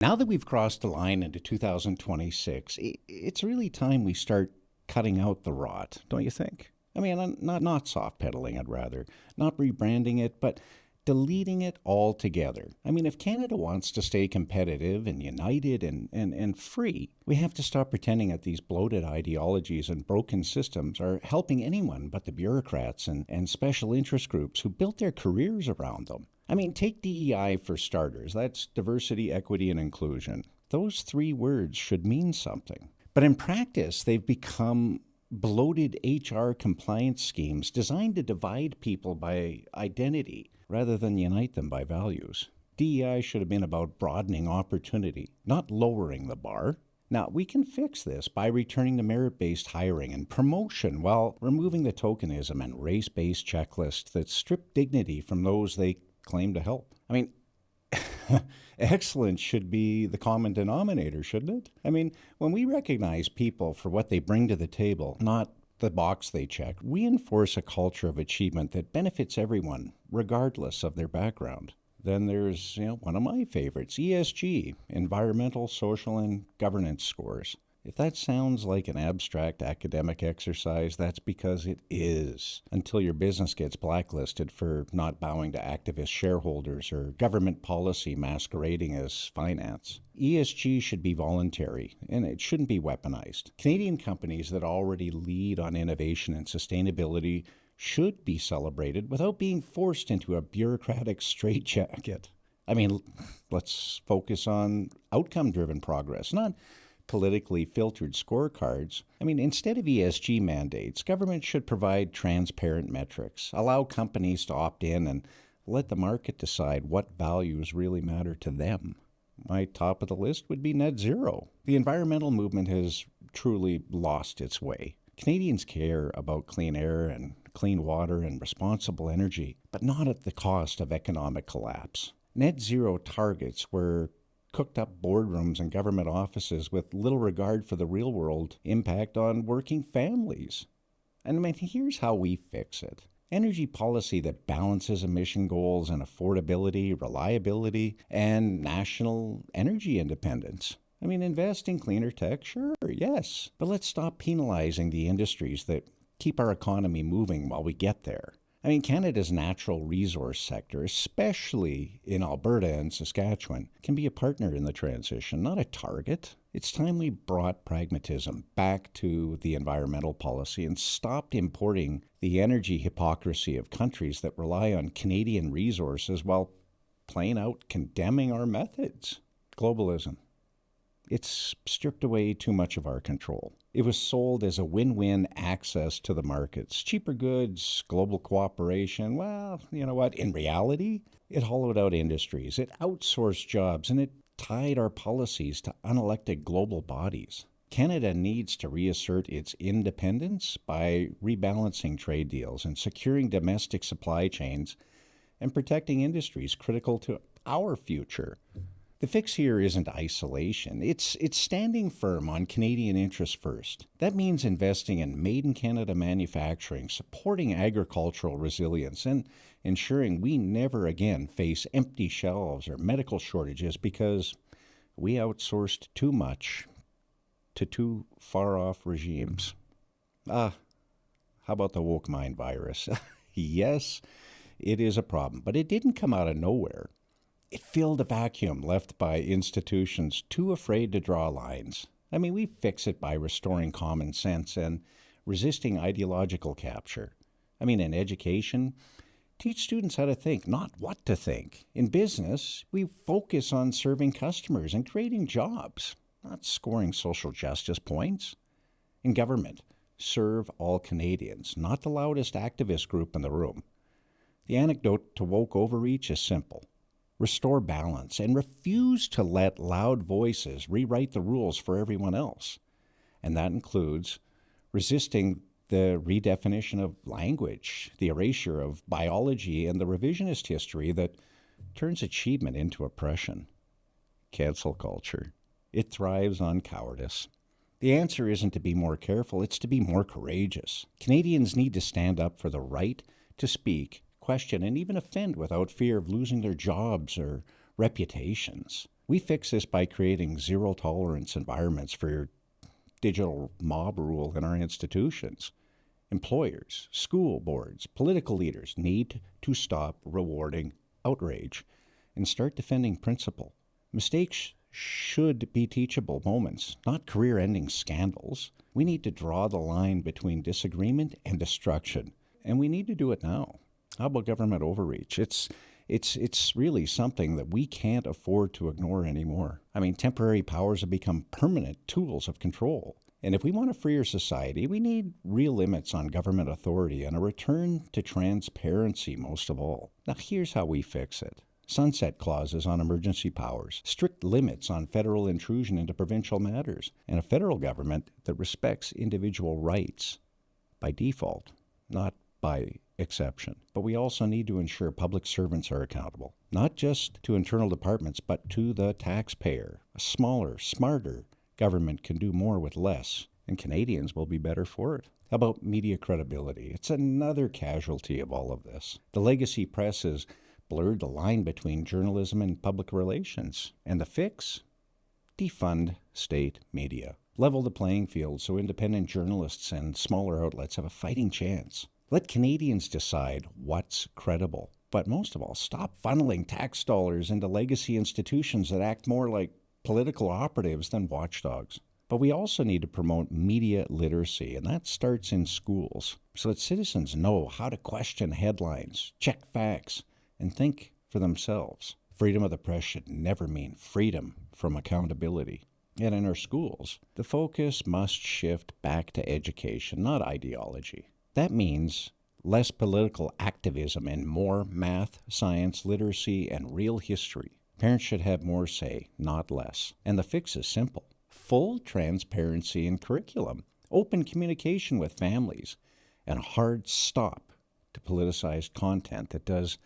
Now that we've crossed the line into 2026, it's really time we start cutting out the rot, don't you think? I mean, not soft pedaling it, rather, not rebranding it, but deleting it altogether. I mean, if Canada wants to stay competitive and united and free, we have to stop pretending that these bloated ideologies and broken systems are helping anyone but the bureaucrats and special interest groups who built their careers around them. I mean, take DEI for starters. That's diversity, equity, and inclusion. Those three words should mean something. But in practice, they've become bloated HR compliance schemes designed to divide people by identity rather than unite them by values. DEI should have been about broadening opportunity, not lowering the bar. Now, we can fix this by returning to merit-based hiring and promotion while removing the tokenism and race-based checklists that strip dignity from those they claim to help. I mean, excellence should be the common denominator, shouldn't it? I mean, when we recognize people for what they bring to the table, not the box they check, we enforce a culture of achievement that benefits everyone, regardless of their background. Then there's, one of my favorites, ESG, environmental, social, and governance scores. If that sounds like an abstract academic exercise, that's because it is, until your business gets blacklisted for not bowing to activist shareholders or government policy masquerading as finance. ESG should be voluntary, and it shouldn't be weaponized. Canadian companies that already lead on innovation and sustainability should be celebrated without being forced into a bureaucratic straitjacket. I mean, let's focus on outcome-driven progress, not politically filtered scorecards. I mean, instead of ESG mandates, government should provide transparent metrics, allow companies to opt in, and let the market decide what values really matter to them. My top of the list would be net zero. The environmental movement has truly lost its way. Canadians care about clean air and clean water and responsible energy, but not at the cost of economic collapse. Net zero targets were cooked up boardrooms and government offices with little regard for the real world impact on working families. And I mean, here's how we fix it. Energy policy that balances emission goals and affordability, reliability, and national energy independence. I mean, invest in cleaner tech, sure, yes. But let's stop penalizing the industries that keep our economy moving while we get there. I mean, Canada's natural resource sector, especially in Alberta and Saskatchewan, can be a partner in the transition, not a target. It's time we brought pragmatism back to the environmental policy and stopped importing the energy hypocrisy of countries that rely on Canadian resources while plain out condemning our methods. Globalism. It's stripped away too much of our control. It was sold as a win-win access to the markets. Cheaper goods, global cooperation. Well, you know what? In reality, it hollowed out industries. It outsourced jobs, and it tied our policies to unelected global bodies. Canada needs to reassert its independence by rebalancing trade deals and securing domestic supply chains and protecting industries critical to our future. The fix here isn't isolation. It's standing firm on Canadian interests first. That means investing in made-in-Canada manufacturing, supporting agricultural resilience, and ensuring we never again face empty shelves or medical shortages because we outsourced too much to too far-off regimes. How about the woke mind virus? Yes, it is a problem, but it didn't come out of nowhere. It filled a vacuum left by institutions too afraid to draw lines. I mean, we fix it by restoring common sense and resisting ideological capture. I mean, in education, teach students how to think, not what to think. In business, we focus on serving customers and creating jobs, not scoring social justice points. In government, serve all Canadians, not the loudest activist group in the room. The antidote to woke overreach is simple. Restore balance, and refuse to let loud voices rewrite the rules for everyone else. And that includes resisting the redefinition of language, the erasure of biology, and the revisionist history that turns achievement into oppression. Cancel culture. It thrives on cowardice. The answer isn't to be more careful, it's to be more courageous. Canadians need to stand up for the right to speak, question, and even offend without fear of losing their jobs or reputations. We fix this by creating zero-tolerance environments for your digital mob rule in our institutions. Employers, school boards, political leaders need to stop rewarding outrage and start defending principle. Mistakes should be teachable moments, not career-ending scandals. We need to draw the line between disagreement and destruction, and we need to do it now. How about government overreach? It's really something that we can't afford to ignore anymore. I mean, temporary powers have become permanent tools of control. And if we want a freer society, we need real limits on government authority and a return to transparency most of all. Now, here's how we fix it. Sunset clauses on emergency powers, strict limits on federal intrusion into provincial matters, and a federal government that respects individual rights by default, not by exception. But we also need to ensure public servants are accountable, not just to internal departments, but to the taxpayer. A smaller, smarter government can do more with less, and Canadians will be better for it. How about media credibility? It's another casualty of all of this. The legacy press has blurred the line between journalism and public relations. And the fix? Defund state media. Level the playing field so independent journalists and smaller outlets have a fighting chance. Let Canadians decide what's credible. But most of all, stop funneling tax dollars into legacy institutions that act more like political operatives than watchdogs. But we also need to promote media literacy, and that starts in schools, so that citizens know how to question headlines, check facts, and think for themselves. Freedom of the press should never mean freedom from accountability. And in our schools, the focus must shift back to education, not ideology. That means less political activism and more math, science, literacy, and real history. Parents should have more say, not less. And the fix is simple. Full transparency in curriculum, open communication with families, and a hard stop to politicized content that does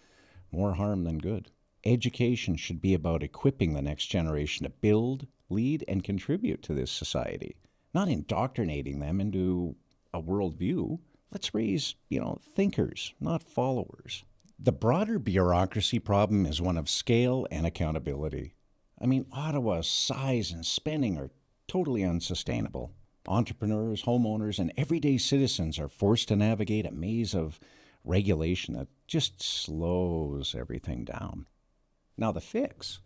more harm than good. Education should be about equipping the next generation to build, lead, and contribute to this society, not indoctrinating them into a worldview. Let's raise, thinkers, not followers. The broader bureaucracy problem is one of scale and accountability. I mean, Ottawa's size and spending are totally unsustainable. Entrepreneurs, homeowners, and everyday citizens are forced to navigate a maze of regulation that just slows everything down. Now the fix: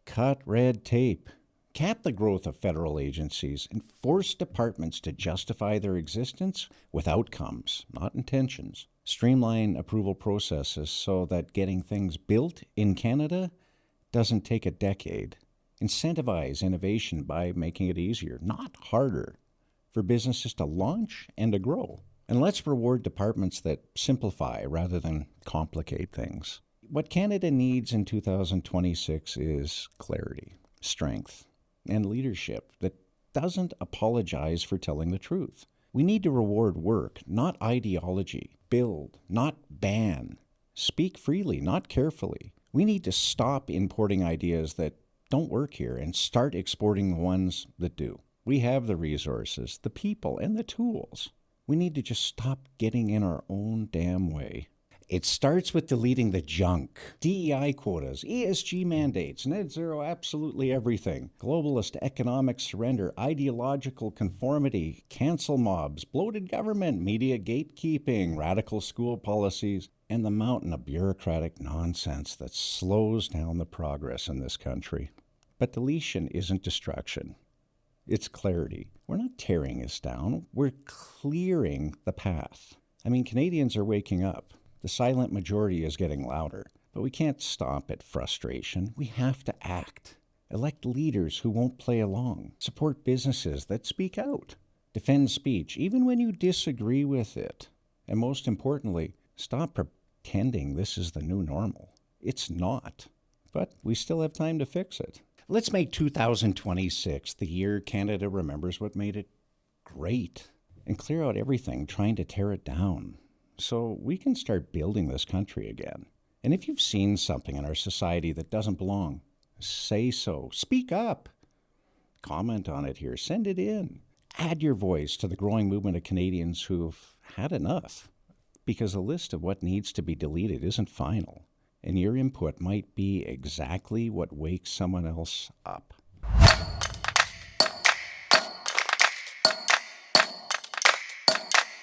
cut red tape, cap the growth of federal agencies, and force departments to justify their existence with outcomes, not intentions. Streamline approval processes so that getting things built in Canada doesn't take a decade. Incentivize innovation by making it easier, not harder, for businesses to launch and to grow. And let's reward departments that simplify rather than complicate things. What Canada needs in 2026 is clarity, strength, and leadership that doesn't apologize for telling the truth. We need to reward work, not ideology. Build, not ban. Speak freely, not carefully. We need to stop importing ideas that don't work here and start exporting the ones that do. We have the resources, the people, and the tools. We need to just stop getting in our own damn way. It starts with deleting the junk. DEI quotas, ESG mandates, net zero absolutely everything, globalist economic surrender, ideological conformity, cancel mobs, bloated government, media gatekeeping, radical school policies, and the mountain of bureaucratic nonsense that slows down the progress in this country. But deletion isn't destruction. It's clarity. We're not tearing us down. We're clearing the path. I mean, Canadians are waking up. The silent majority is getting louder, but we can't stop at frustration. We have to act. Elect leaders who won't play along. Support businesses that speak out. Defend speech, even when you disagree with it. And most importantly, stop pretending this is the new normal. It's not. But we still have time to fix it. Let's make 2026 the year Canada remembers what made it great and clear out everything trying to tear it down, so we can start building this country again. And if you've seen something in our society that doesn't belong, say so. Speak up. Comment on it here. Send it in. Add your voice to the growing movement of Canadians who've had enough, because the list of what needs to be deleted isn't final. and your input might be exactly what wakes someone else up.